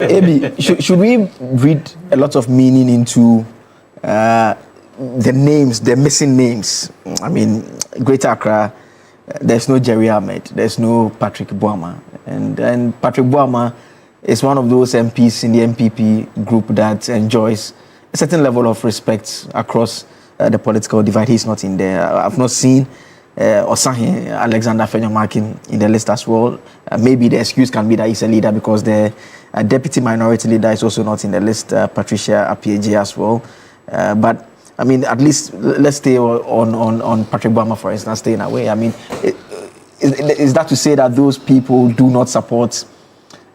Abi, should we read a lot of meaning into the names, the missing names? I mean, Greater Accra, there's no Jerry Ahmed, there's no Patrick Bawumia, and Patrick Bawumia is one of those MPs in the MPP group that enjoys a certain level of respect across the political divide. He's not in there. I've not seen Osahin Alexander Fenyomakin in the list as well. Maybe the excuse can be that he's a leader because the deputy minority leader is also not in the list, Patricia Apieje as well. But I mean, at least let's stay on Patrick Bawumia, for instance, staying away. I mean, is that to say that those people do not support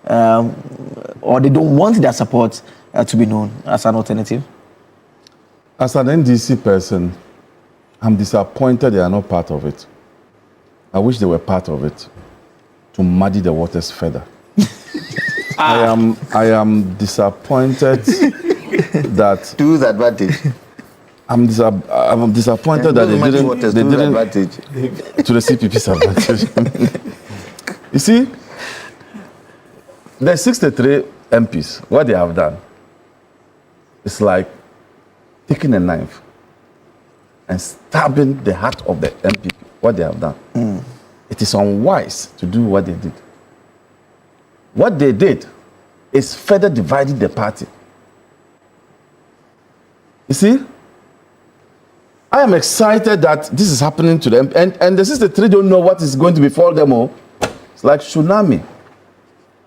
or they don't want their support to be known as an alternative? As an NDC person, I'm disappointed they are not part of it. I wish they were part of it to muddy the waters further. I am disappointed that to whose advantage? I'm disappointed that they didn't to the CPP's advantage. You see, the 63 MPs, what they have done, it's like taking a knife and stabbing the heart of the MPP, what they have done. It is unwise to do what they did. What they did is further dividing the party. You see, I am excited that this is happening to them, and the 63 don't know what is going to befall them all. It's like tsunami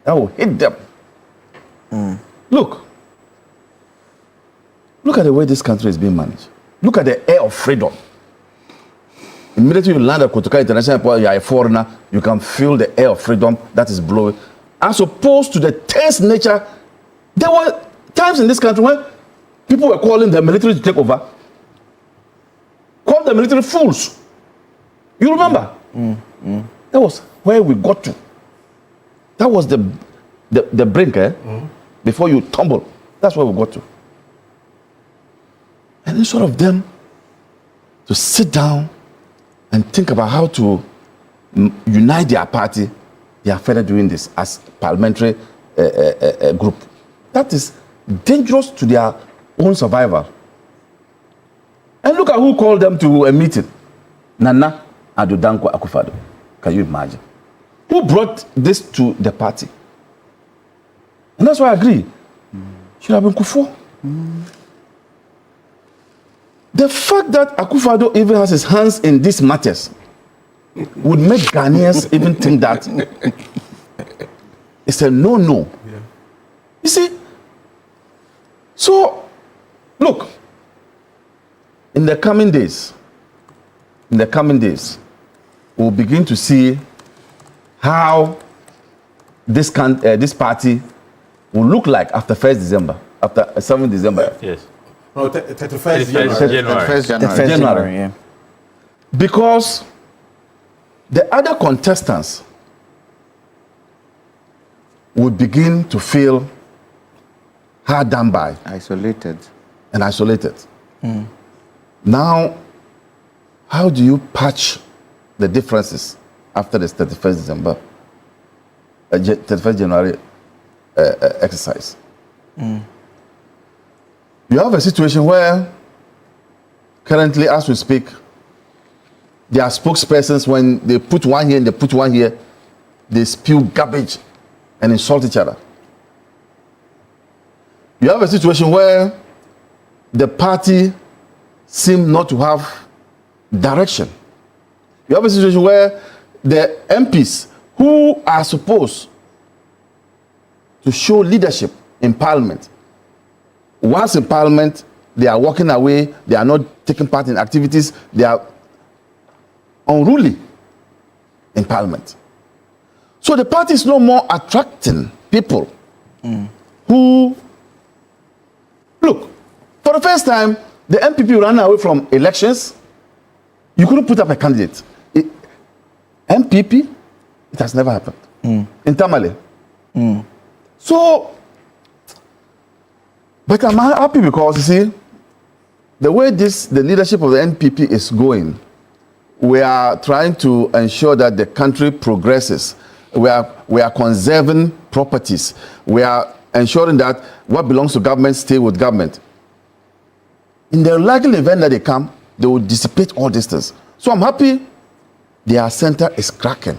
that will hit them. Look at the way this country is being managed. Look at the air of freedom. Immediately you land at Kotoka International Airport, you are a foreigner, you can feel the air of freedom that is blowing. As opposed to the tense nature, there were times in this country when people were calling the military to take over. Call the military fools. You remember? That was where we got to. That was the brink, before you tumble. That's where we got to. And instead of them to sit down and think about how to unite their party, they are further doing this as parliamentary group. That is dangerous to their own survival. And look at who called them to a meeting. Nana Addo Akufo-Addo. Can you imagine? Who brought this to the party? And that's why I agree. Should have been Kufuor. The fact that Akufo-Addo even has his hands in these matters would make Ghanaians even think that it's a no-no. Yeah. You see? So, look, in the coming days, we'll begin to see how this party will look like after 1st December, after 7th December. Yes. No, 31st January, yeah. Because the other contestants would begin to feel hard done by. Isolated. Now, how do you patch the differences after this 31st December, 31st January exercise? You have a situation where currently, as we speak, there are spokespersons, when they put one here and they put one here, they spew garbage and insult each other. You have a situation where the party seems not to have direction. You have a situation where the MPs who are supposed to show leadership in parliament, once in parliament, they are walking away, they are not taking part in activities, they are unruly in parliament. So the party is no more attracting people who, look, for the first time, the MPP ran away from elections. You couldn't put up a candidate. MPP, it has never happened. In Tamale. So, but I'm happy because, you see, the way the leadership of the NPP is going, we are trying to ensure that the country progresses. We are conserving properties. We are ensuring that what belongs to government stay with government. In the likely event that they come, they will dissipate all these things. So I'm happy their center is cracking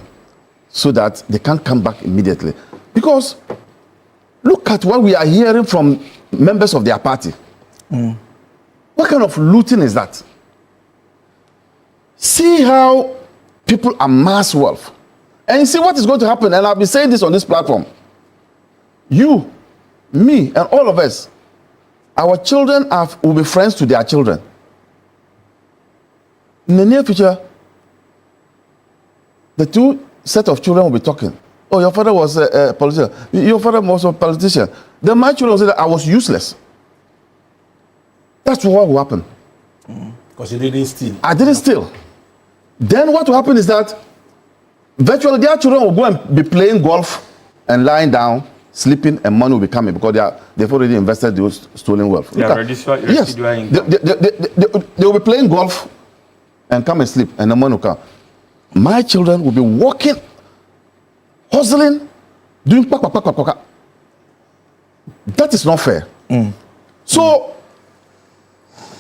so that they can't come back immediately. Because look at what we are hearing from members of their party. What kind of looting is that? See how people amass wealth. And you see what is going to happen. And I've been saying this on this platform. You, me, and all of us, our children will be friends to their children. In the near future, the two set of children will be talking. Oh, your father was a politician. Your father was a politician. Then my children will say that I was useless. That's what will happen. Because you didn't steal. I didn't steal. Then what will happen is that virtually their children will go and be playing golf and lying down, sleeping, and money will be coming because they've already invested those stolen wealth. Yes, they will be playing golf and come and sleep, and the money will come. My children will be working, hustling, doing pa. That is not fair. So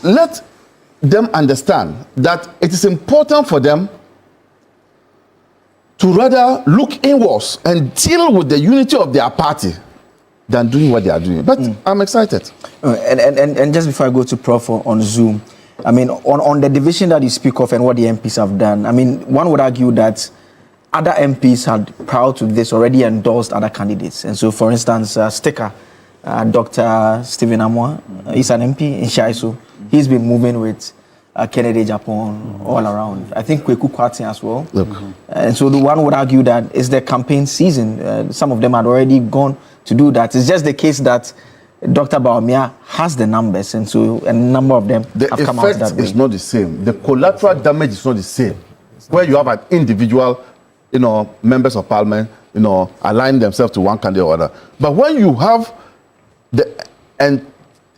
let them understand that it is important for them to rather look inwards and deal with the unity of their party than doing what they are doing. But I'm excited. And just before I go to Prof on Zoom, I mean, on the division that you speak of and what the MPs have done, I mean, one would argue that other MPs had, prior to this, already endorsed other candidates. And so, for instance, Sticker, Dr. Stephen Amwa, he's an MP in Shaiso. He's been moving with Kennedy Japan all around. I think Kweku Kwati as well. And so the one would argue that it's the campaign season. Some of them had already gone to do that. It's just the case that Dr. Bawumia has the numbers, and so a number of them have come out that way. The effect is not the same. The collateral damage is not the same. Where you have an individual, members of parliament, aligning themselves to one candidate or other. But when you have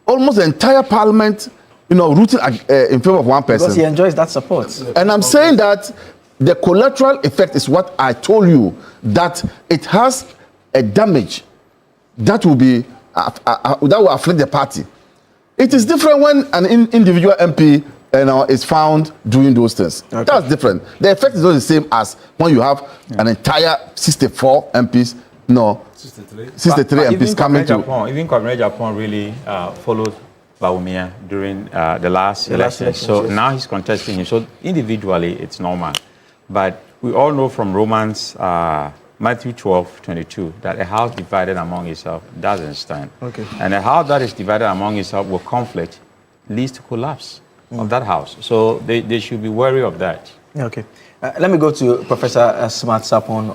almost the entire parliament, rooting in favor of one person. Because he enjoys that support. And I'm saying that the collateral effect is what I told you, that it has a damage that will be that will afflict the party. It is different when an individual MP is found doing those things. Okay. That's different. The effect is not the same as when you have an entire 64 MPs, 63 MPs coming to. Even Comrade Japan really followed Bawumia during the last election. So yes. Now he's contesting him. So individually, it's normal. But we all know from Romans, Matthew 12:22, that a house divided among itself doesn't stand. Okay. And a house that is divided among itself with conflict leads to collapse of that house. So they should be wary of that. Okay. Let me go to Professor Smart Sapon